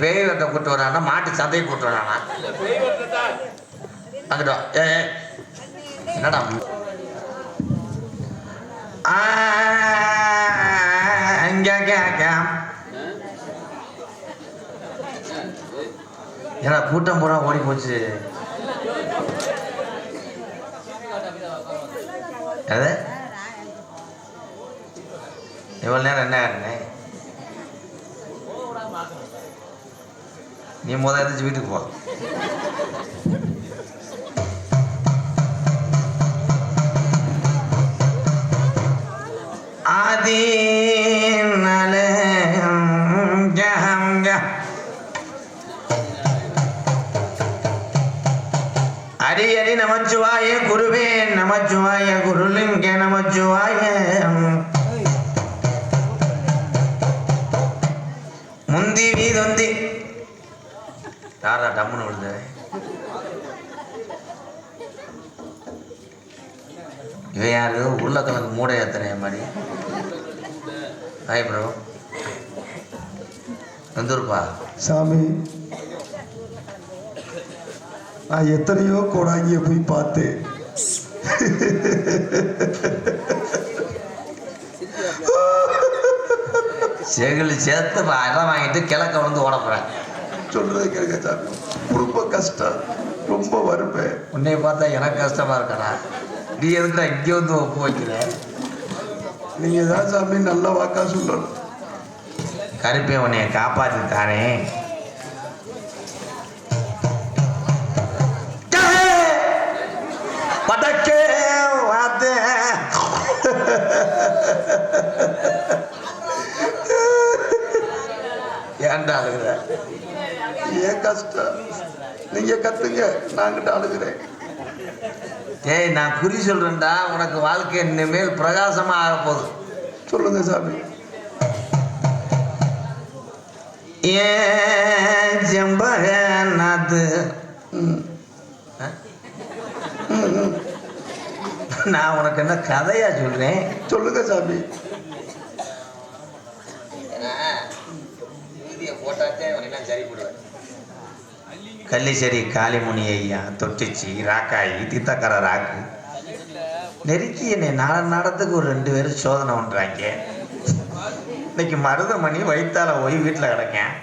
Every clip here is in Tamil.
பேய் வெட்ட கூட்டு வரானா மாட்டு சந்தையை கூட்டு வரானா அங்கிட்டோ என்னடா ஏன்னா கூட்டம் பூரா ஓடி போச்சு. அது இவ்வளவு நேரம் என்ன ஆடுனே? நீ முதல் எழுந்திரிச்சு வீட்டுக்கு போ. ஆதி ஹரி ஹரி நமச்சிவாய குருவே நமச்சிவாய குருலிங்க நமச்சிவாய முந்தி வீதொந்தி யாரா டம்முன்னு விழுது? இவன் யாரு? உருளைக்கிழங்கு மூடை ஏத்தனை மாதிரி. ஹாய் ப்ரோ, வந்துருப்பா. சாமி, நான் எத்தனையோ கோடாங்கிய போய் பார்த்தேன். செகிலி சேர்த்து இடம் வாங்கிட்டு கிழக்க வந்து ஓட போறேன். சொல்றது கேட்க சாமி, ரொம்ப கஷ்டம், ரொம்ப வறுமை. உன்னைய பார்த்தா எனக்கு கஷ்டமா இருக்கடா. நீ எதுக்குடா இங்கே வந்து ஒப்பு வைக்கிற? நீங்க தான் சாமி நல்ல வாக்கா சொல்லணும். கருப்பே உன்னைய காப்பாற்றித்தானே. படக்கே வாத்து ஏன்டா அழுகுற? ஏன் கஷ்டம்? நீங்க கத்துங்க, நாங்கிட்ட அழுகிறேன். ஏய், நான் குறி சொல்றேன்டா, உனக்கு வாழ்க்கை இனிமேல் பிரகாசமா ஆக போகுது. சொல்லுங்க சாமி. ஏன் செம்பகநாத்து, நான் உனக்கு என்ன கதையா சொல்றேன்? சொல்லுங்க சாமி. கள்ளிச்சேரி காளிமுனி ஐயா, தொட்டிச்சி, ராக்காயி, தித்தக்கர ராக்கு நெருக்கி என்னை நடத்துக்கு ஒரு 2 பேரும் சோதனை பண்றாங்க. இன்னைக்கு மருதமணி வயிற்றால போய் வீட்டில் கிடக்கேன்.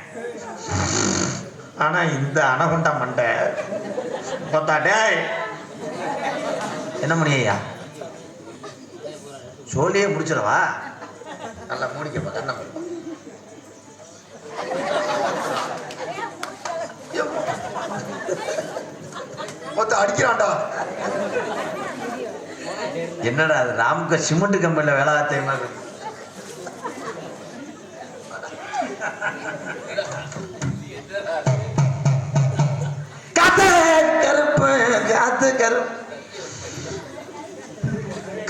ஆனா இந்த அணகுண்டா மண்டை பார்த்தாட்டே. என்ன மணி ஐயா, சோழியே முடிச்சிடவா? நல்லா மூடிக்கப்பா, கண்ணை அடிக்கிறான்டா. என்னடா அது? ராமுக சிமெண்ட் கம்பெனில வேலை ஆத்தையமா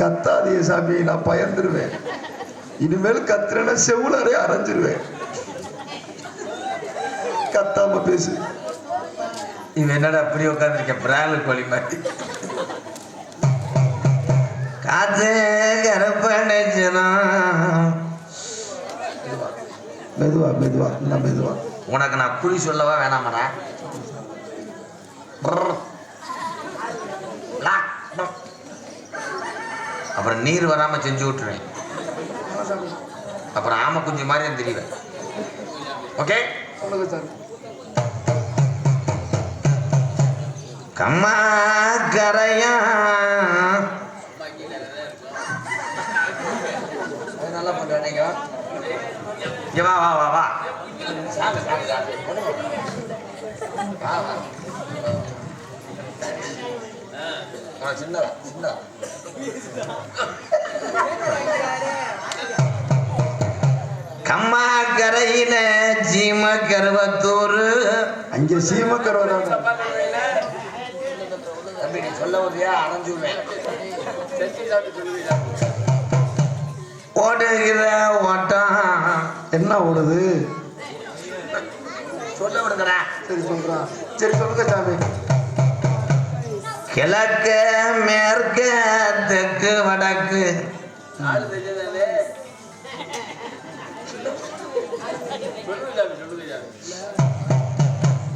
கத்தாதிய சாமி, நான் பயந்துருவேன். இனிமேல் கத்துறேன்னா செவுளரே அரைஞ்சிருவேன். கத்தாம பேசு. இவன் என்னடா அப்படி உட்காந்துருக்க பிரால் கோழி மாதிரி? காத்து கருப்பா. மெதுவா மெதுவா, நான் மெதுவா. உனக்கு நான் குறி சொல்லவா வேணாமடா? அப்புறம் நீர் வராம செஞ்சு விட்டுருவேன். அப்புறம் ஆம குஞ்சு மாதிரி தெரியுவேன். ஓகே, சொல்லுங்க சார். கம்மா கரையா நல்லா பண்றேன். நீங்க வா வா வா வா சின்ன சின்ன கம்மா கரையில சீம கருவத்தூர். அங்க சீம கருவ சொல்ல வரியா? அணைஞ்சுவேன். ஓடுகிற ஓட்டம் என்ன ஓடுது? சொல்ல விடுங்கடா. சரி சொல்றான். சரி சொல்லுங்க சாமி. கிழக்க மேற்க தெற்கு வடக்கு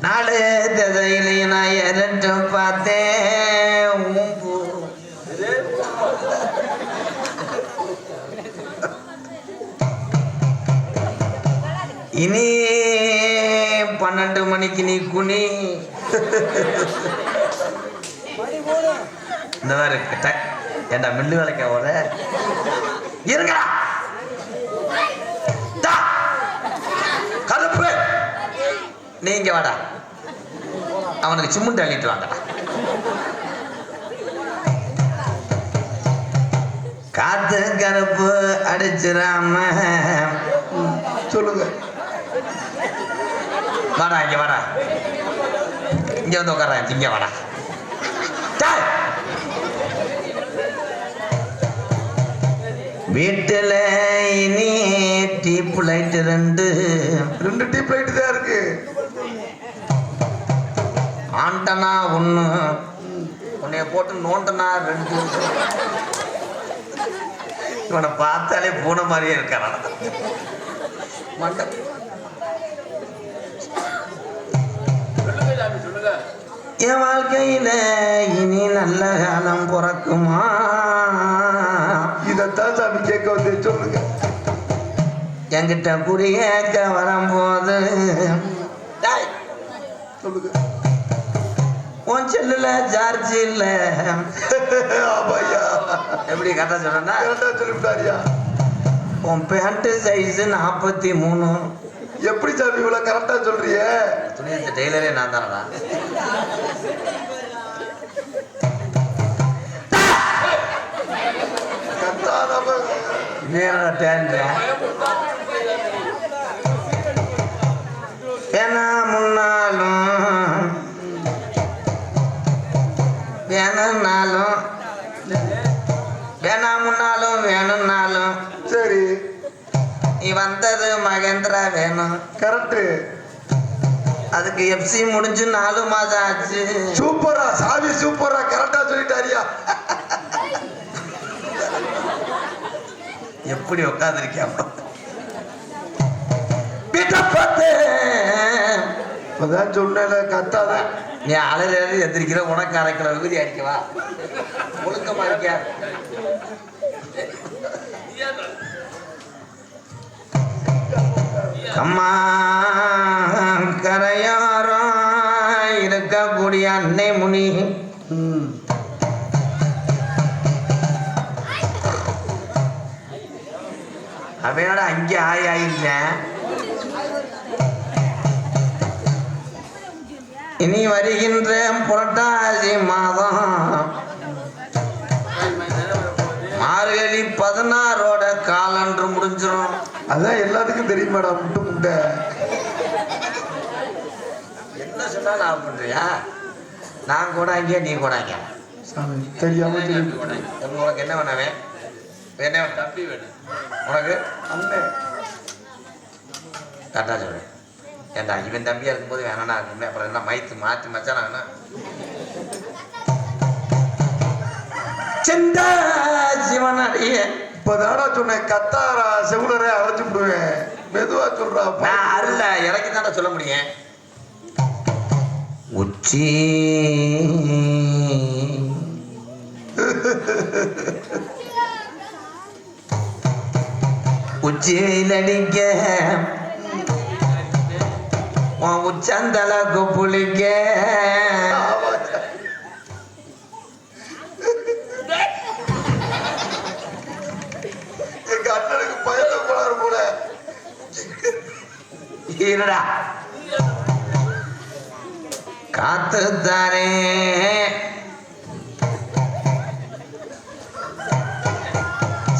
நாலு திசையிலையும் நான் இரண்டு பார்த்தேன். இனி 12 மணிக்கு நீ குனி. இந்த மாதிரி கிட்ட ஏண்டா மில்லு வேலைக்க ஓட இருங்கடா. கருப்பு நீங்க வாடா, அவனுக்கு சிமெண்ட் அள்ளிட்டு வாங்கடா. காத்து கருப்பு அடிச்சிடாம சொல்லுங்க. வாடா இங்க வாடா, இங்க வந்து உட்கார்றேன். இங்க வாடா. வீட்டுல இனி டீப் லைட் ரெண்டு டீப் லைட் தான் இருக்கு. ஆண்டனா ஒண்ணு, உன்னைய போட்டு நோண்டனா ரெண்டு. இவனை பார்த்தாலே பூனை மாதிரியே இருக்கான். என் வாழ்க்கையில இனி நல்ல காலம் பிறக்குமா? இதத்தான் சாமி கேட்க வந்து. சொல்லுங்க. என்கிட்ட குறியேக்க வரும்போது சொல்லுங்க. உன் செல்லுல சார்ஜ் இல்ல. எப்படி கரெக்டா சொன்னா? சொல்லிவிட்டாரியா? உன் பேண்ட் சைஸ் 43. எப்படி சாமி இவ்வளவு கரெக்டா சொல்றிய? துணி டெய்லரே நான் தானடா. ஏன்னா முன்னாலும் வேணும்னாலும் வேணா முன்னாலும் வேணும்னாலும் சரி, நீ வந்தது மகேந்திரா வேணும். கரெக்ட். அதுக்கு எஃப்சி முடிஞ்சு 4 மாதம் ஆச்சு. சூப்பரா சாமி, சூப்பரா கரெக்டா சொல்லிட்டாரியா? எப்படி உட்காந்துருக்கியா? இப்பதான் சொன்ன கத்தாத. நீ அலையில எந்திரிக்கிற, உனக்கு அரைக்கிற விகுதி அடிக்கவா? ஒழுக்கமா இருக்கியா? அம்மா கரையோரம் இருக்கக்கூடிய அன்னை முனி அவனோட அங்கே ஆயிருந்தேன். இனி வருகின்ற புரட்டாசி மாதம் மார்கழி 16ஓட காலன்று முடிஞ்சிடும். அதான் எல்லாத்துக்கும் தெரியுமாடா. முட்டு முட்டை என்ன சொன்னா நான் பண்றியா? நான் கூட இங்கே, நீ கூட இங்கே. தெரியாம உனக்கு என்ன வேணாவே? என்ன தம்பி வேணும் உனக்கு? அண்ணன் கரெக்டா சொல்லு. ஏண்டா இவன் தம்பியா இருக்கும்போது வேணா இருக்குமே, அப்புறம் என்ன மைத்து மாற்றி மச்சானா? செந்த சிவன் அடியே இப்பதாடா சொன்னேன். கத்தாரா செவுலரே அழைச்சு விடுவேன். மெதுவா சொல்றா. நான் அருள இறக்கி தானே சொல்ல முடியும். உச்சி உச்சி வெயிலடிக்க உச்சந்தளக்கு புளிக்க எங்க அண்ணனுக்கு பயந்த போறாரு போல. இருடா காத்துத்தாரே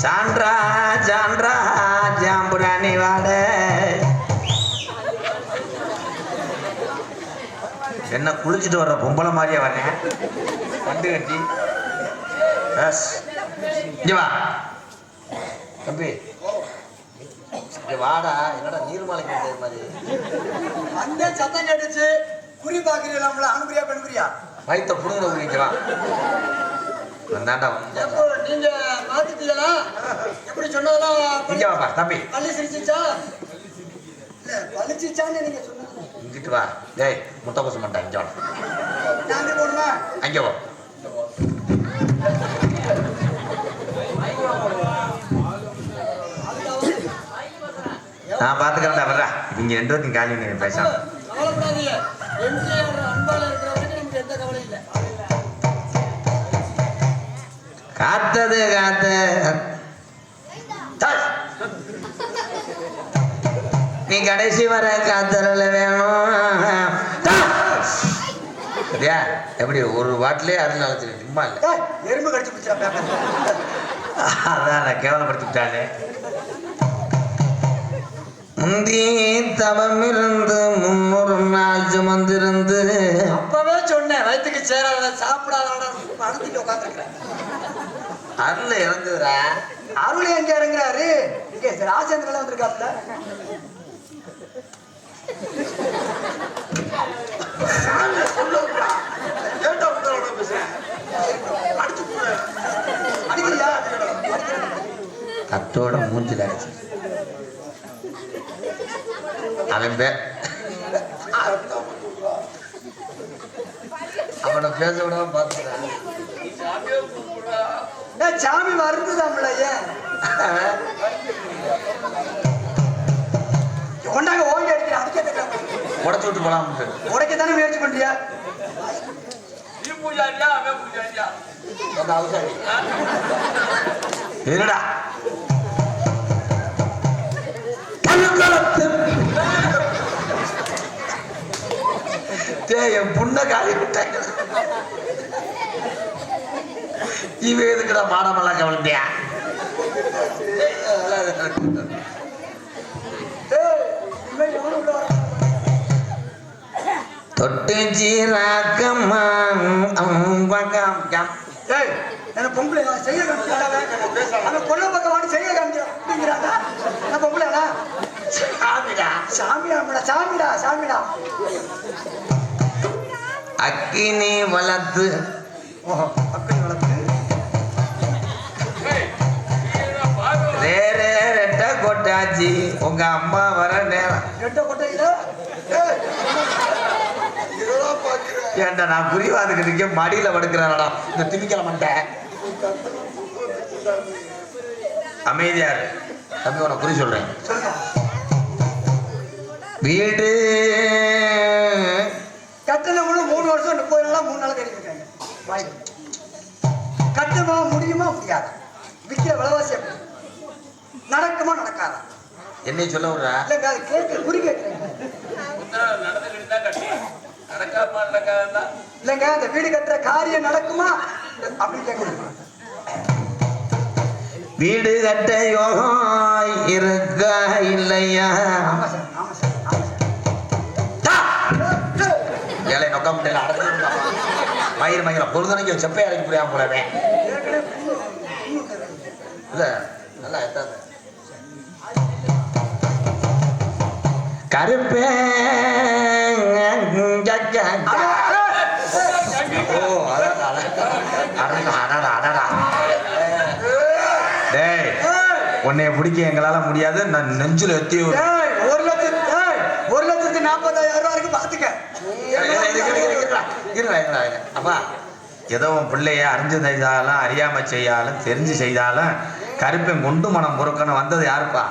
சான்றா சான்றா ஜாம்புராணி வாட. என்ன குளிச்சுட்டு வர்ற பொம்பளை மாதிரியே வரேன். வண்டு கட்டி இங்க வா தம்பி, இங்க வாடா. என்னடா நீர்மலைக்கு மாதிரி அந்த சத்தம் கேட்டுச்சு. குறி பாக்குறீங்களா? அனுப்புறியா பெண்புரியா? வயிற்ற புடுங்க புரிஞ்சுக்கலாம். வந்தாண்டா நீங்க மாத்திட்டீங்களா? எப்படி சொன்னதெல்லாம் இங்க வாப்பா தம்பி. பள்ளி சிரிச்சிச்சா? இல்ல பழிச்சிச்சான்னு நீங்க சொன்னது. இங்கிட்டு வா. டேய் முட்டை கோசம் மாட்டேன். இங்கே வா. தாண்டி போடுமா? அங்கே வா. நான் பார்த்துக்கிறேன்டா வர்றா. இவங்க ரெண்டு பேர்த்தையும் காலி நீ பேசலாம். கவலைப்படாதீங்க. எம்ஜிஆர் அன்பால இருக்கிற வரைக்கும் நமக்கு எந்த கவலையும் இல்லை. காத்தது காத்து நீ கடைசி வர காத்தல வேணும். எப்படி ஒரு வாட்டிலே அருள் சும்மா இல்லை. எறும்பு கடிச்சு பிடிச்சா பேப்பர். அதான் நான் கேவலப்படுத்திவிட்டானே. முந்தி தவம் இருந்து 300 நாள் சுமந்திருந்து அப்பவே சொன்னேன் வயிற்றுக்கு சேராத சாப்பிடாத பணத்துக்கு உட்காந்துருக்கிறேன். அருள் இறங்குதுரா. அருள் எங்க இறங்குறாரு? இங்கே ராஜேந்திரன் வந்திருக்காப்ல. அடிக்கலையா? கத்தோட மூஞ்சில் அடிச்சு அவன் அவனை பேச விடாம பார்த்துக்கிறான். சாமி வருதுதாம்ல. ஏன் கொண்டாங்க ஓங்கி அடிக்கிற அடிக்க உடச்சு விட்டு போலாம். உடைக்கத்தானே முயற்சி பண்றியா? என்னடா என் புண்ண காலி விட்டாங்க. இவன் எதுக்குடா மாடமெல்லாம் கவனிந்தியா? தொட்டு சீராக்கம்மா பொம்பளை செய்ய கொள்ள பக்கம் வாடி செய்ய காமிக்கிறாங்க. பொம்பளைடா சாமிடா சாமிடா சாமிடா சாமிடா. அக்கினி வளர்த்து அக்கினி வளர்த்து ரேரே ரெட்ட கொட்டாச்சி உங்க அம்மா வர நேரம். ரெட்ட கொட்டையில ஏன்டா நான் புரிவாதுக்கு மடியில படுக்கிறானடா இந்த திமிக்கல மாட்டேன். அமைதியாரு தம்பி உன குறி சொல்றேன். வீடு கட்டணம் 3 வருஷம் 30 நாளா 3 நாள் கிடைக்கிறாங்க. கட்டுமா முடியுமா முடியாது? விற்கிற விலைவாசி நடக்குமா நடக்காதா? என்னை சொல்ல விடுறா? இல்லைங்க அது கேட்க குறி கேட்குறேங்க. இல்லைங்க அந்த வீடு கட்டுற காரியம் நடக்குமா அப்படின்னு கேட்கணும். வீடு கட்ட யோகம் இருக்கா இல்லையா? ஆமா சார் ஆமா சார் ஆமா சார். ஏழை நொக்க முட்டையில அடச்சு மயிர் மயிர பொழுதுனைக்கு செப்பை அடைக்க முடியாம போலவே இல்ல நல்லா எத்தாது. கருப்பே டேய் உன்னைய பிடிக்க எங்களால முடியாது. நான் நெஞ்சில் எத்தி 1,40,000 ரூபாய்க்கு பாத்துக்க. அப்பா ஏதோ உன் பிள்ளைய அறிஞ்சு செய்தாலும் அறியாம செய்யாலும் தெரிஞ்சு செய்தாலும் கருப்பன் கொண்டு மனம் பொறுக்கணும். வந்தது யாருப்பா?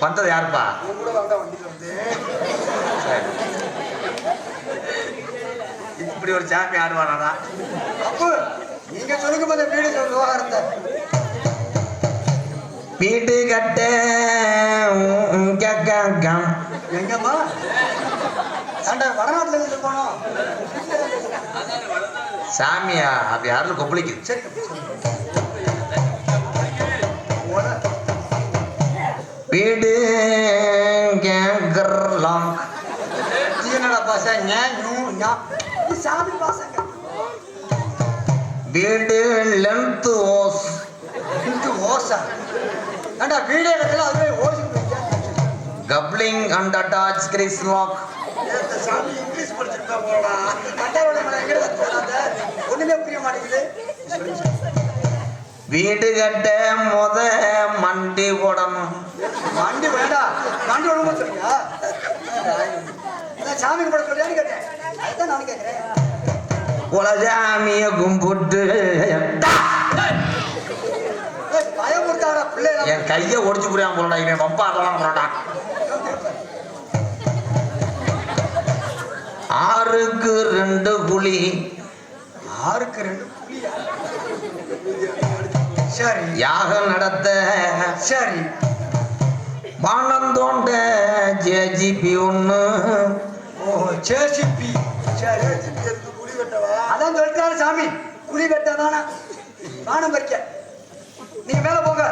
வந்தது யாருப்பா? இப்படி ஒரு சாமி ஆடுவானா? அப்போ நீங்க சொல்லுங்க போது வீடு விவகாரத்தை. வீடு கட்ட எங்கம்மா ஏண்டா வடநாட்டுல இருந்து போனோம் சாமியா? அப்படி யாரும் கொப்பளிக்குது. சரி வீடு கேங்கர்லாம் என்னடா பாசங்க சாமி பாசங்க. வீடு லென்த் ஓஸ் ஓசா ஏண்டா வீடு இடத்துல அதுவே ஓசி கப்ளிங் அண்ட் அட்டாச் கிரிஸ் லாக். சாமி இங்கிலீஷ் படிச்சிருக்கா போடா. கட்டாரோட எங்க போடாத ஒண்ணுமே புரிய மாட்டேங்குது. வீடு கட்ட மொத மண்டி போடணும். மண்டி வேண்டாம் மண்டி ஒழுங்கு சொல்லியா? சாமி கும்பிட சொல்றியான்னு கேட்டேன். அதுதான் நானும் கேட்கிறேன். குலசாமிய கும்பிட்டு பயமுறுத்தாடா பிள்ளை. என் கையை ஒடிச்சு புரியாம போறா இவன் ரொம்ப அதெல்லாம் போறாடா. 6க்கு 2 குழி. 6க்கு 2 புலியா? சரி. யாகம் நடத்த சரி. வானம் தோண்ட ஜேஜிபி ஒண்ணு. ஓ ஜேசிபி. சரி. குழி வெட்டவா? அதான் சொல்லிட்டாரு சாமி, குழி வெட்டாதானா வானம் பறிக்க. நீங்க மேல போங்க.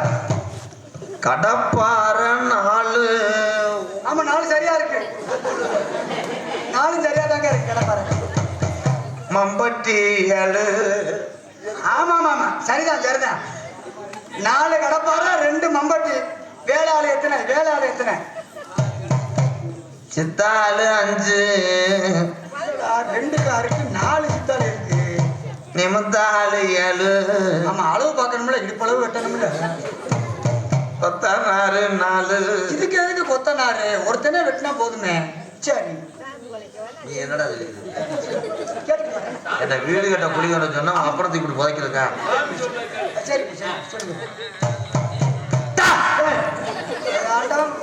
கடப்பார 4. ஆமா 4 சரியா இருக்கு. 4 சரியா தாங்க இருக்கு. கடப்பார மம்பட்டி 7. ஆமா ஆமா சரிதான் சரிதான். 4 கடப்பார 2 மம்பட்டி. வேளாளு எத்தனை? வேளாளு எத்தனை? சித்தாளு 5. 2 காருக்கு 4 சித்தாள் இருக்கு. நிமித்தாளு 7. ஆமா அளவு பார்க்கணும்ல, இடுப்பளவு வெட்டணும்ல. கொத்தனாரு 4. இதுக்கு எதுக்கு கொத்தனாரு? ஒருத்தனே வெட்டினா போதுமே. சரி நீ என்னடா கேட்டுக்கிறேன். என்ன வீடு கட்ட குழி கட்ட சொன்னா அப்புறம் இப்படி புதைக்கிறதுக்கா? சரி சரி சொல்லுங்க. ஆட்டம்.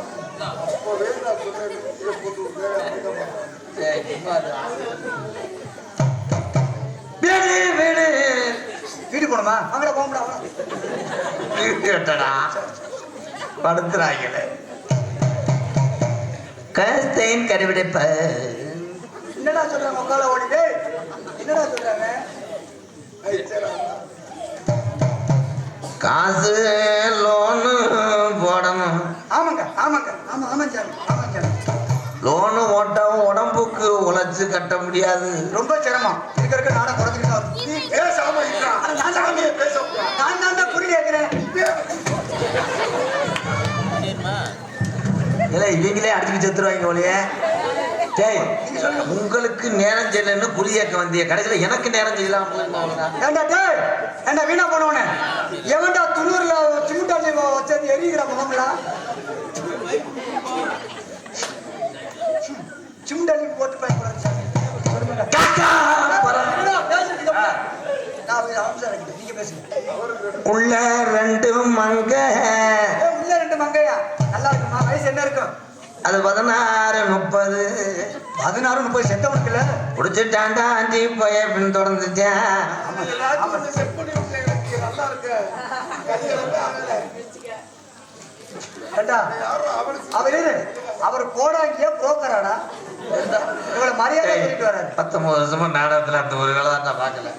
வீடு வீடு வீடு போணுமா? அவங்கள போகமுடா. வீடு கட்டடா படுத்துறாங்களே. கஸ்தைன் கருவிடைப்ப. என்னடா சொல்றாங்க? உட்கால ஓடிட்டு என்னடா சொல்றாங்க? காசு லோனு போடணும். ஆமாங்க ஆமாங்க ஆமா ஆமா சாமி ஆமா சாமி. லோனு போட்டா உடம்புக்கு உழைச்சு கட்ட முடியாது. ரொம்ப சிரமம். இருக்க நானும் குறைஞ்சிக்கிட்டோம். நீ பேசாம இருக்கா? நான் சாமியை பேச நான் தான் புரிய கேட்கிறேன். இல்ல இவங்களே அடிச்சுட்டு செத்துருவாங்க போலயே. டேய் உங்களுக்கு நேரம் செய்யலன்னு குறி கேட்க வந்திய, கடைசியில எனக்கு நேரம் செய்யலாம். ஏண்டா டேய் ஏண்டா வீணா போனவனே, எவன்டா துணூர்ல சிமுட்டாளி வச்சது எரியுகிற முகம்ல? சிமுட்டாளி போட்டு பயன்படாது. நீங்க பேசுங்க. உள்ள 2 மங்க. உள்ள 2 மங்கையா? நல்லா இருக்குமா? வயசு என்ன இருக்கும்? அது 16 30. 16 30 செத்தவனுக்குல குடிச்சுட்டாண்டா ஆண்டி போய் பின் தொடர்ந்துட்டேன். நல்லா இருக்கு. அவர் போடாங்கிய புரோக்கராடா? இவ்வளவு மரியாதை சொல்லிட்டு வராரு. 19 வருஷமா நாடகத்துல அந்த ஒரு வேலை தான் நான் பார்க்கல.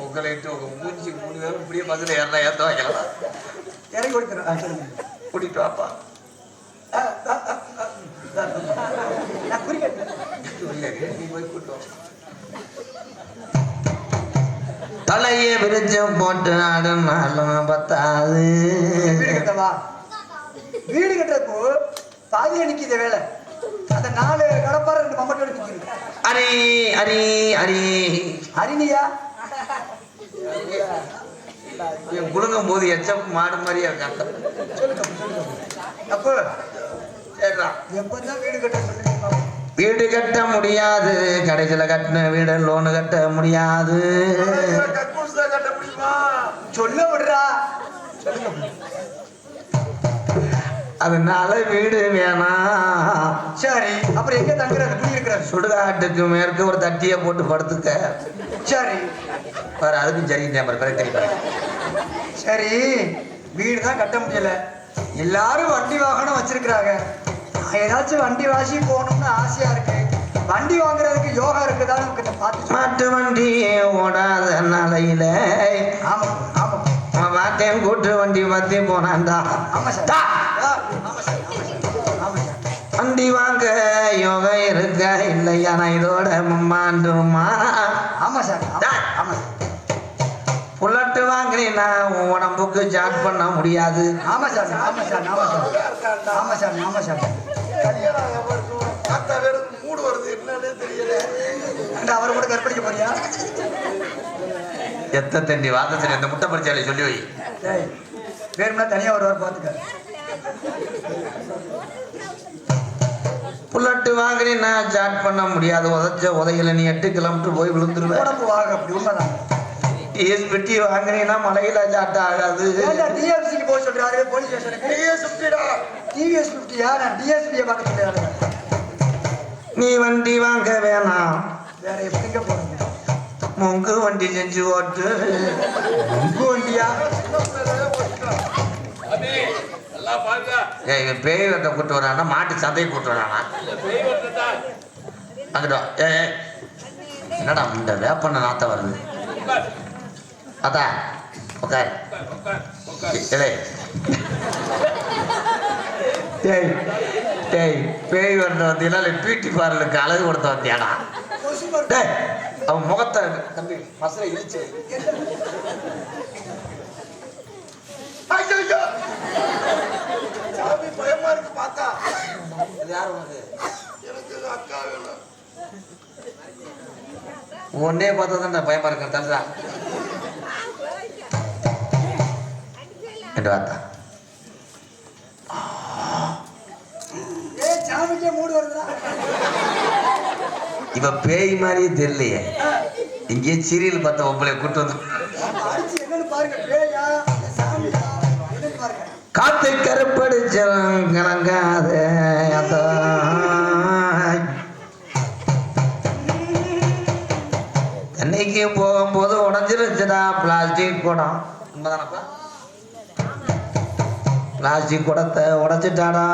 உங்களை உங்க மூஞ்சி 3 பேரும் இப்படியே பக்கத்துல ஏத்த வைக்கலாம். இறங்கி கொடுத்துறேன். கூட்டிட்டு வாப்பா. நான் குறிக்கிறேன். நீ போய் கூட்டு. தலையை விரிச்சம் போட்டு ஆடுனாலும் பத்தாது. வீடு கட்டவா? வீடு கட்டுறப்போ பாதியில நிக்கிற வேலை. அந்த 4 கடப்பார 2 மம்பட்டோட நிக்குது. அரி அரி அரி ஹரிணியா? குடுங்கும் போது எச்சம் மாடு மாதிரியா இருக்காங்க. சொல்லுங்க சொல்லுங்க. அப்போ சரிடா. எப்பதான் வீடு கட்ட சொல்லுங்க? வீடு கட்ட முடியாது. கடைசியில கட்டின வீடு லோனு கட்ட முடியாது. கட்ட முடியுமா? சொல்ல விடுறா. சொல்லுங்க. அதனால வீடு வேணாம். சரி அப்புறம் எங்க தங்குறாரு? குடி இருக்கிறாரு. சுடுகாட்டுக்கு மேற்கு ஒரு தட்டியை போட்டு படுத்துக்க. சரி வேற அதுக்கும் சரி நம்பர் தெரியுமா? சரி வீடு தான் கட்ட முடியல. எல்லாரும் வண்டி வாகனம் வச்சிருக்கிறாங்க. ஏதாச்சும் வண்டி வாசி போகணும்னு ஆசையா இருக்கு. வண்டி வாங்குறதுக்கு யோகா இருக்குதான்னு கொஞ்சம் பார்த்து. மாட்டு வண்டி ஓடாத நாளையில ஆமா ஆமா வாட்டையும் கூட்டு வண்டி பத்தி போனான்டா. ஆமா சார். ஆமா சார் ஆமா சார். வண்டி வாங்க யோகா இருக்கா இல்லையா? நான் இதோட மம்மாண்டுமா. ஆமா சார் ஆமா சார். புல்லட்டு வாங்கினா உடம்புக்கு ஜாட் பண்ண முடியாது. ஆமா சார் ஆமா சார் ஆமா சார் ஆமா சார் ஆமா சார். மூடு வருது என்னன்னே தெரியல. அவர் கூட கற்பழிக்க போறியா? எத்த தண்டி வாதத்தில் இந்த முட்டை பறிச்சாலே சொல்லி வை. வேணும்னா தனியா வருவார் பார்த்துக்க. புல்லட்டு வாங்கினே நான் ஸ்டார்ட் பண்ண முடியாது. உதையில நீ 8 கிலோமீட்டர் போய் விழுந்துருவேன். உடம்பு வாங்க அப்படி உண்மைதான். டிஎஸ் பெட்டி வாங்கினீங்கன்னா மலையில ஸ்டார்ட் ஆகாது. டிஎஃப்சிக்கு போய் சொல்றாரு போலீஸ் ஸ்டேஷனுக்கு. டிவிஎஸ் 50யா? நான் டிஎஸ்பியை பார்க்க சொல்லிடுறேன். நீ வண்டி வாங்க வேணாம், வேற எப்படிங்க போறீங்க? மொங்கு வண்டி செஞ்சு ஓட்டு. உங்க வண்டியா? இவன் பேய் வெட்ட கூட்டு வரானா மாட்டு சந்தையை கூட்டு வரானா? அங்கிட்ட என்னடா இந்த வேப்பண்ண நாத்த வருது. அதா உட்கார். டேய் டேய் பேய் வெட்ட வந்தீங்களா இல்லை பியூட்டி பார்லருக்கு அழகு கொடுத்த வந்தியாடா? டேய் அவன் முகத்தை தம்பி மசலை இழிச்சு. பயமா இருக்கு பார்த்தா. யார் உனக்கு? எனக்கு அக்கா வேணும். ஒன்னே பார்த்தா தான் பயமா இருக்கேன். தந்தா என்று பார்த்தா சாமிக்கே மூடு வருதா? இவ பேய் மாதிரியே தெரியலையே. இங்கே சீரியல் பார்த்த ஒப்பளைய கூட்டு வந்து என்னன்னு பாருங்க. பேயா சாமியா என்னன்னு பாருங்க. காத்து கருப்படிச்சலங்காத அன்னைக்கு போகும்போது உடஞ்சிருச்சுடா பிளாஸ்டிக் குடம். உண்மைதானப்பா? பிளாஸ்டிக் குடத்தை உடைச்சிட்டாடா.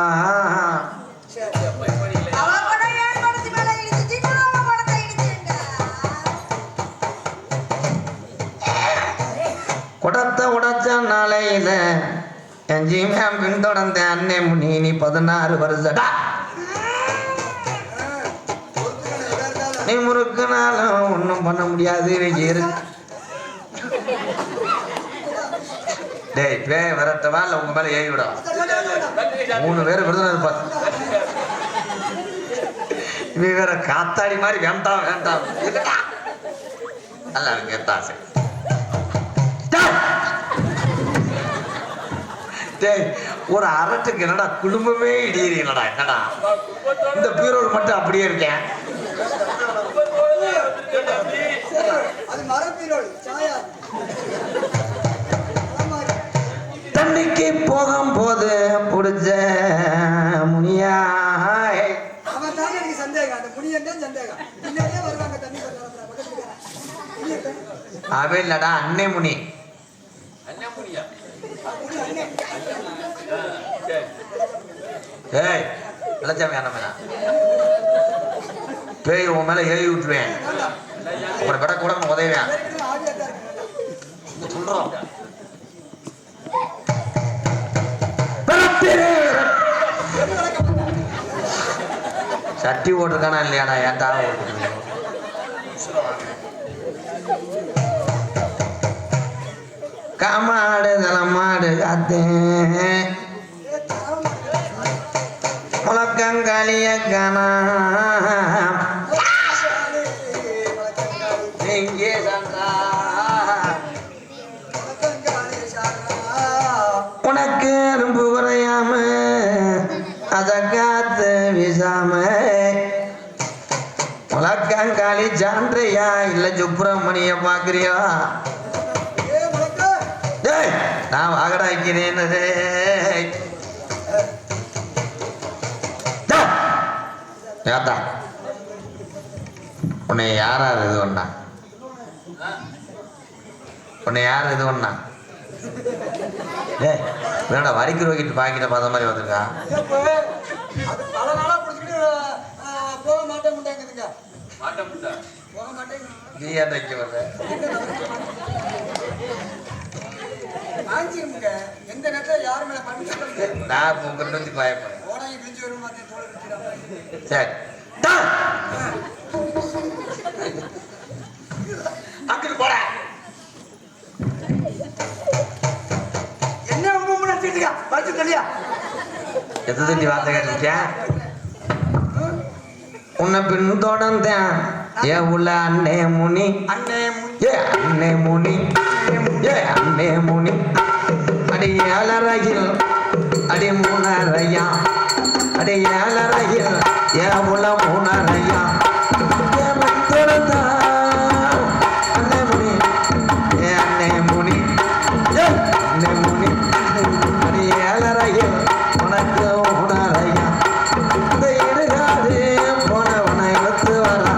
குடத்தை உடைச்ச நாளையில எஞ்சியுமே பின்தொடர்ந்த அன்னை முனி நீ 16 வருஷடா. நீ முறுக்குனாலும் ஒன்றும் பண்ண முடியாது. டேய் பேய் விரட்டவா இல்லை உங்க மேல ஏறி விடும். 3 பேர் விருதுன்னு இருப்பார். இவ வேற காத்தாடி மாதிரி வேண்டாம் வேண்டாம் நல்லா இருக்கு எத்தாசை. டேய் ஒரு அரட்டுக்கு என்னடா குடும்பமே இடியறீங்களடா? என்னடா இந்த பீரோல் மட்டும் அப்படியே இருக்கேன். அது மரப்பீரோல் சாயா. தண்ணிக்கு போகும்போது பிடிச்ச முனியா. அவன் தான் எனக்கு சந்தேகம். அந்த முனியன் தான் சந்தேகம். பின்னாடியே வருவாங்க தண்ணி அவன் இல்லடா அன்னை முனி. ஏய் இளச்சாமி அண்ணா பேய் உன் மேல ஏறி விட்டுருவேன். உங்களை விட கூட உதவேன் சொல்றோம். சட்டி ஓட்டுருக்கானா இல்லையாடா? ஏன்டா ஓட்டு? காமாடு தலமாடு காத்து முழக்கங்காலிய கணா இங்கே சந்தா உனக்கு அரும்பு குறையாம அத காத்து வீசாம முழக்கங்காலி சான்றையா இல்ல சுப்பிரமணிய பாக்குறியா? நான் வாகடாக்கிறேன். உன்னை யாராரு இது ஒண்ணா? உன்னை யார் இது ஒண்ணா? ஏய் வேணா வரிக்கு ரோகிட்டு பாக்கிட்ட பார்த்த மாதிரி வந்துருக்கா. பல நாளா பிடிச்சிட்டு போக மாட்டேங்குதுங்க. போக மாட்டேங்க. நீ ஏன் தைக்க வர்ற? எந்த நேரத்துல யாரு மேல பண்ணி நான் உங்ககிட்ட வந்து பயப்படுறேன். ஓடாங்கி பிரிஞ்சு வரும் மாதிரி தோல். சரி அங்கிட்டு போட. என்ன நினைச்சிருக்கா? வச்சு தெரியா எது தண்ணி வார்த்தை கேட்டிருக்கேன். உன்னை பின் தொடர்ந்தேன் ஏ உள்ள அண்ணே முனி. ஏ அண்ணே முனி ஏ அண்ணே முனி அடி 7 ரயில் அடி 3 ரயா அடி 7 ரயில் என் உள்ள மூணரையா அண்ணே முனி அண்ணே முனி அண்ணே முனி மணி ஏழரையா உனக்கு மூணரையா இந்த இடுகாடு போனவனை இழுத்து வரா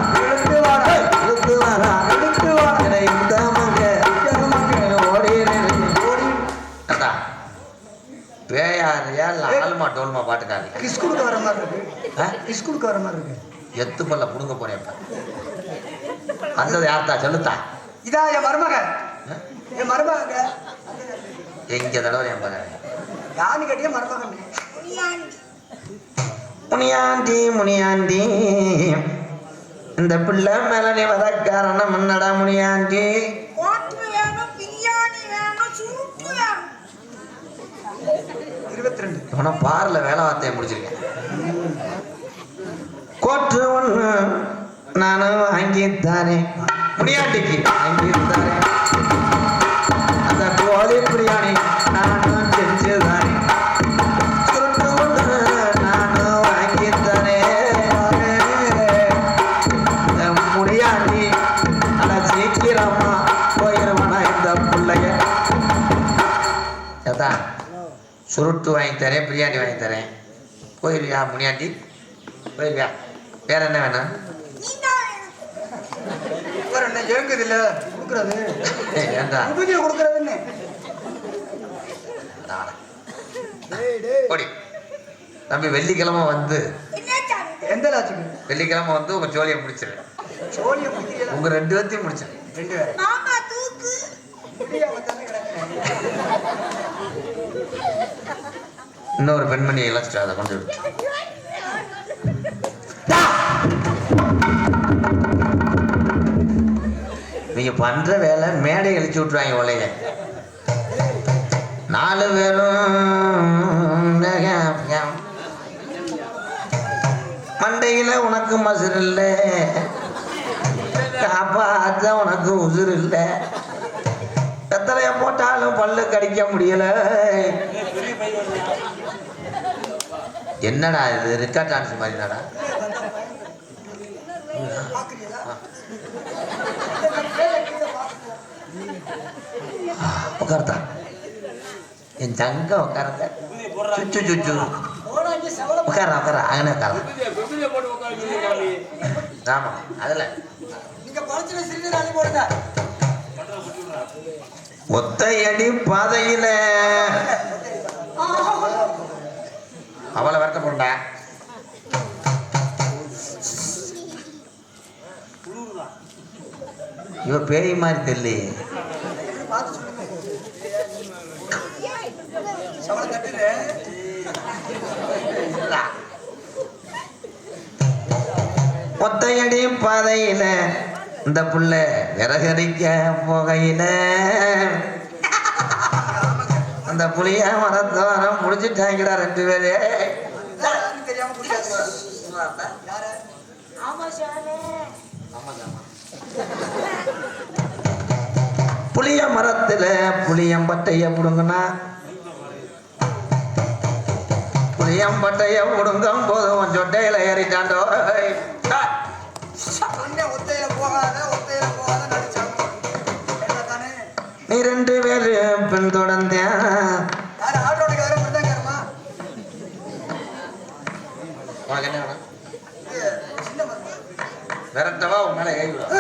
இந்த மங்க பேயாரியா ஆளுமா டோல்மா பாட்டுக்காரு கிஸ்குடுக்க வர மாதிரி இருக்கு. கிஸ்குடுக்க வர மாதிரி இருக்கு. எத்து பல்ல புடுங்க போனேன் வந்தது யார்த்தா சொல்லுத்தா இதா என் மருமக. என் மருமக எங்க தடவை என் பாரு யானு கேட்டிய மருமகன். முனியாண்டி முனியாண்டி இந்த பிள்ளை மேல நீ வர காரணம் என்னடா முனியாண்டி? 22 இவனை பார்ல வேலை வார்த்தையை முடிச்சிருக்கேன். கோட்டு ஒண்ணு நானும் வாங்கித்தாரேன் முனியாண்டிக்கு வாங்கித்தாரேன். அந்த கோழி பிரியாணி நானும் செஞ்சுதானே சுருட்டு ஒண்ணு நானும் வாங்கித்தாரேன். முனியாண்டி அட சீக்கிரமா போயிருவானா இந்த பிள்ளைய? ஏதா சுருட்டு வாங்கி தரேன், பிரியாணி வாங்கி தரேன். போயிருவியா முனியாண்டி? போயிருவியா? வேற என்ன வேணும்? வேற என்ன ஏங்குது இல்ல கொடுக்கறது? ஏண்டா உபதியை கொடுக்கறதுன்னு. ஓடி தம்பி, வெள்ளிக்கிழமை வந்து எந்த லாச்சுக்கு? வெள்ளிக்கிழமை வந்து உங்க ஜோலியை முடிச்சிருவேன். சோழிய முடிக்கல. உங்க 2 பேர்த்தையும் முடிச்சிருவேன். 2 பேர். மாமா தூக்கு. முடியாம தானே கிடக்குறேன். இன்னொரு பெண்மணியை இழைச்சிட்டு அதை கொண்டு விட்டு நீங்க பண்ற வேலை மேடை அழிச்சு விட்டுருவாங்க. உலைய 4 பேரும் மண்டையில உனக்கு மசுர் இல்லை, காப்பாத்த உனக்கு உசுர் இல்லை. எத்தனைய போட்டாலும் பல்லு கடிக்க முடியல. என்னடா இது ரெக்கார்ட் டான்ஸ் மாதிரி என்னடா? உட்கார்த்தா என் தங்க உட்காருங்க. சுச்சு சுச்சு உட்கார உட்கார அங்கனே உட்கார. ஆமா அதுல ஒத்தையடி பாதையில அவளை வரட்ட போண்டா. இவ பேய் மாதிரி தெரியலையே. ஒத்தையடி பாதையில இந்த புள்ள விறகரிக்க போகையில அந்த புளிய மரத்தோரம் முடிச்சுட்டாங்கடா 2 பேரு. புளிய மரத்துல புளியம்பட்டைய புடுங்கனா புளியம்பட்டைய புடுங்கும் போது உன் சொட்டையில ஏறிட்டாண்டோ. நீ 2 பேரு பின் தொடர்ந்த உனக்கு என்ன வேணும்? விரட்டவா உன் மேல கை விடும்.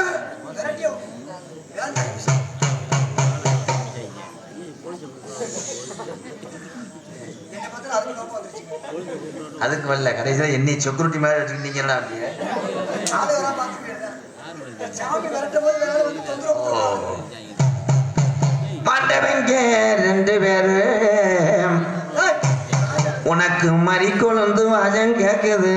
அதுக்கு வரல கடைசியில் என்னை செக்யூரிட்டி மாதிரி வச்சுக்கிட்டீங்கன்னா அப்படியே. மாட்டவங்க 2 பேரு உனக்கு மறி கொழுந்து வாஜம் கேக்குது.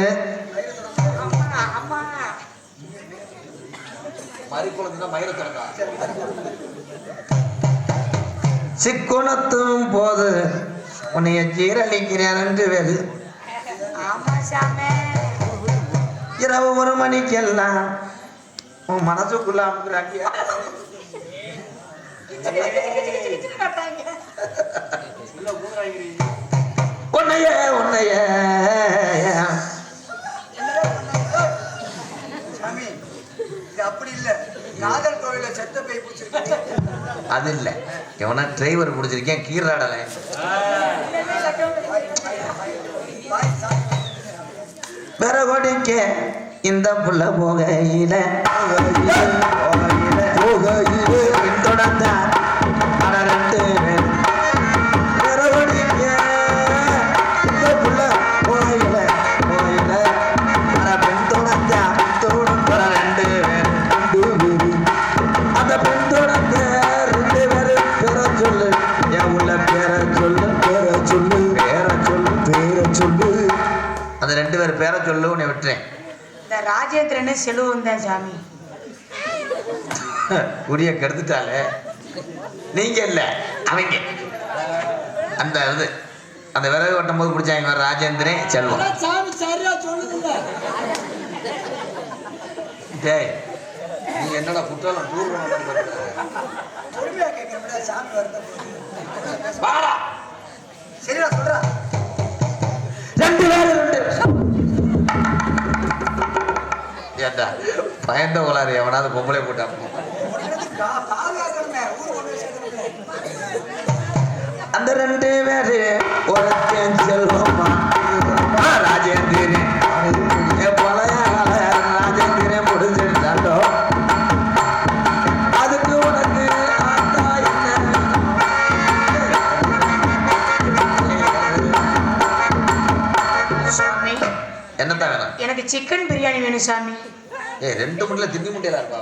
சிக்குணத்தும் போது உன்னைய சீரழிக்கிறேன் 2 பேரு. இரவு 1 மணிக்கெல்லாம் உன் மனசுக்குள்ள அமுக்குறாங்க. உன்னைய உன்னைய காதல் கோவில செத்த போய் பிடிச்சிருக்கீங்க. அது இல்ல எவனா டிரைவர் பிடிச்சிருக்கேன் கீராடலை வேற கொடிக்க இந்த புள்ள போகையில பின்தொடர்ந்த ரெண்டு பேர் வேற கொடிக்க இந்த புள்ள போகையில பின்தொடர்ந்த ரெண்டு பேர் அந்த பின்தொடர்ந்த ரெண்டு பேரு பேர சொல்லு என் உள்ள பேர சொல்லு அந்த ரெண்டு பேர் பேரை சொல்லு உன்னை விட்டுறேன். இந்த ராஜேந்திரன் செல்வம் தான் சாமி. குடிய கெடுத்துட்டாலே நீங்க இல்ல அவங்க அந்த இது அந்த விறகு வெட்டும் போது பிடிச்சாங்க ராஜேந்திரன் செல்வம். டேய் நீ என்னடா குற்றாலம் டூர் பொறுமையா கேட்கிறேன் சாமி வருத்தம் வாடா சரிடா சொல்றா. ரெண்டு பேரும் ஏண்டா பயந்த கோளாறு எவனாவது பொம்பளை போட்டா பாதுகாக்கணுமே ஊர் ஒன்று சேர்க்கணுமே. அந்த ரெண்டு பேரு ஒருத்தன் செல்வமா ராஜேந்திரன் பழைய ராஜேந்திரன் முடிஞ்சிருந்தாண்டோ அதுக்கு உனக்கு ஆத்தா சாமி என்னத்தான் வேணும்? எனக்கு சிக்கன் பிரியாணி வேணும் சாமி. ஏய் ரெண்டு முட்டையில திண்ணி முட்டையில இருப்பா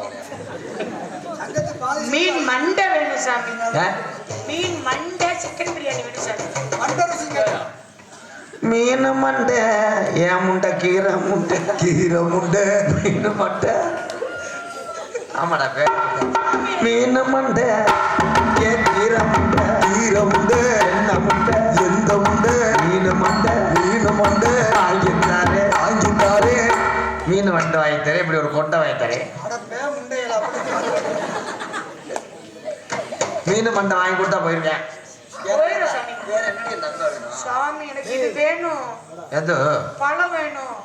சங்கத்து பாதி மீன் மண்டை வேணும் சாமி. அவளே மீன் மண்டை சிக்கன் பிரியாணி வேணும் சாமி. மண்டபம் சிங்கம். மீன் மண்டை ஏன் முண்டை கீரை முண்டை மீன் மண்டை ஆமாடா மீன் மண்டை ஏன் கீரை முண்டை என்ன முண்டை எந்த முண்டை மீன் மண்டை வாங்கித்தாரே மீன் மண்டை வாங்கித்தாரே இப்படி ஒரு கொண்டை வாங்கித்தாரே அட பே முண்டையில மீன் மண்டை வாங்கி கொடுத்தா போயிருக்கேன். போயிடும் சாமி. வேற என்னடி நந்தா வேணும்? சாமி எனக்கு இது வேணும். எது பழம் வேணும்.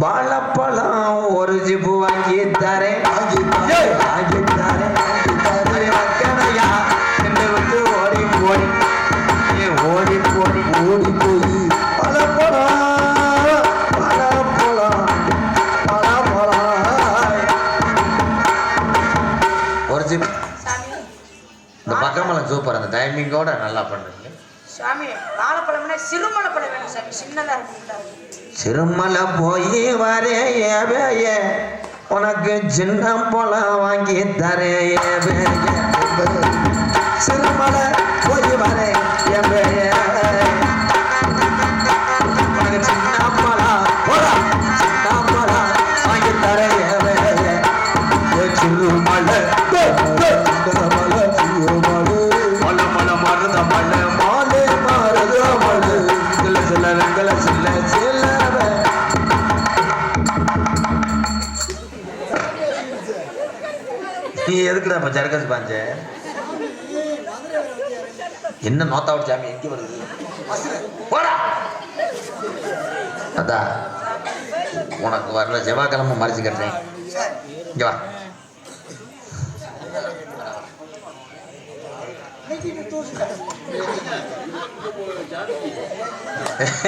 வாழைப்பழம் ஒரு ஜிப்பு வாங்கி தரேன் மக்களையா என்று விட்டு ஓடி போய் பழப்பழம் ஒரு ஜிப் சாமி இந்த பக்கமலம் சூப்பர் அந்த டைமிங்கோட நல்லா பண்ணுறீங்க. சாமி வாழைப்பழம்னா சிறுமலைப்பழம் வேணும் சாமி. சின்னதா இருக்குங்களா? சிறுமலை போய் வரேய உனக்கு சின்ன பழம் வாங்கி தரேன் சிறுமலை போய் வரேன் உனக்கு சின்ன பழம் வாங்கி தரேன் சிறுமலை மலை மருத மலை மாலை மருத மலை சில நீ எதுக்குடா இப்ப ஜர்கஸ் பாஞ்ச என்ன நோத்தாவோட சாமி எங்க வருது போடா அதான் உனக்கு வரல செவ்வாய்க்கிழமை மறைச்சு கட்டுறேன் இங்க வா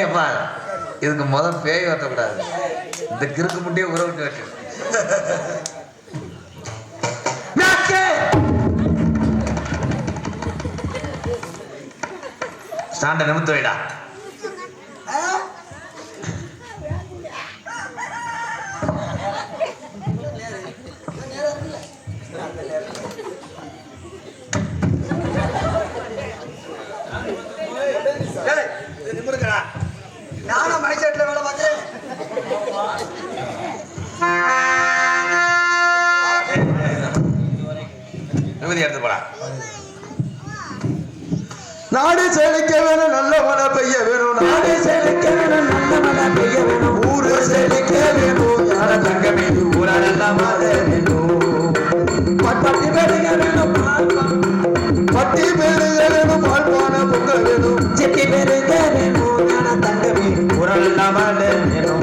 ஏப்பா இதுக்கு முதல் பேய் வெட்டக்கூடாது இந்த கிறுக்கு முட்டையே உற விட்டு வெட்டு ஸ்டாண்ட நிமித்து வைடா நானும் மைசெட்ல வேலை பார்த்தேன். நிம்மதி எடுத்து போடா நாடு செழிக்க வேணும், நல்ல மழை பெய்ய வேணும். நாடு செழிக்க வேணும், நல்ல மழை பெய்ய வேணும். ஊரு செழிக்க வேணும், யார தங்க வேணும், ஊரெல்லாம் வாழ வேணும். பட்டி பெருக வேணும், பட்டி பெருக வேணும், பால்பான பொங்க வேணும். செட்டி பெருக வேணும், யார தங்க வேணும், ஊரெல்லாம் வாழ வேணும்.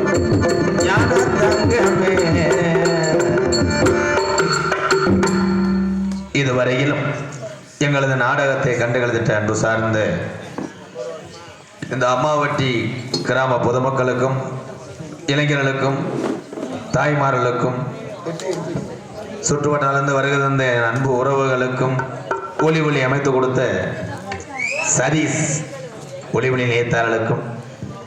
இதுவரையிலும் எங்களது நாடகத்தை கண்டுகளித்த அன்பு சார்ந்த இந்த அம்மாவட்டி கிராம பொதுமக்களுக்கும் இளைஞர்களுக்கும் தாய்மார்களுக்கும் சுற்றுவட்டாலிருந்து வருகை தந்த அன்பு உறவுகளுக்கும் ஒளி அமைத்து கொடுத்த சதீஷ் ஒளி நிலையத்தாளர்களுக்கும்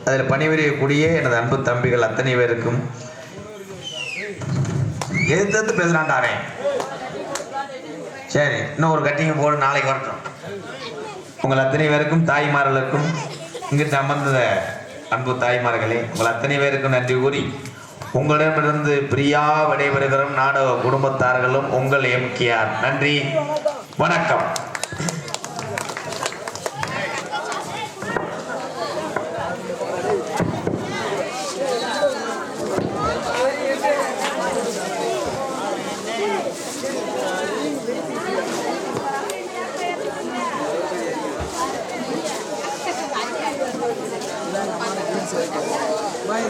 அதில் பணிபுரியக்கூடிய எனது அன்பு தம்பிகள் அத்தனை பேருக்கும் எதிர்த்து பேசுறான்டானே. சரி, இன்னும் ஒரு கட்டிங்க போடு, நாளைக்கு வரட்டும். உங்கள் அத்தனை பேருக்கும் தாய்மார்களுக்கும் இங்கிட்டு அமர்ந்த அன்பு தாய்மார்களே, உங்கள் அத்தனை பேருக்கும் நன்றி கூறி உங்களிடமிருந்து பிரியா விடைபெறுகிறோம் நாடக குடும்பத்தார்களும் உங்கள் எம்கேஆர். நன்றி, வணக்கம். Vai,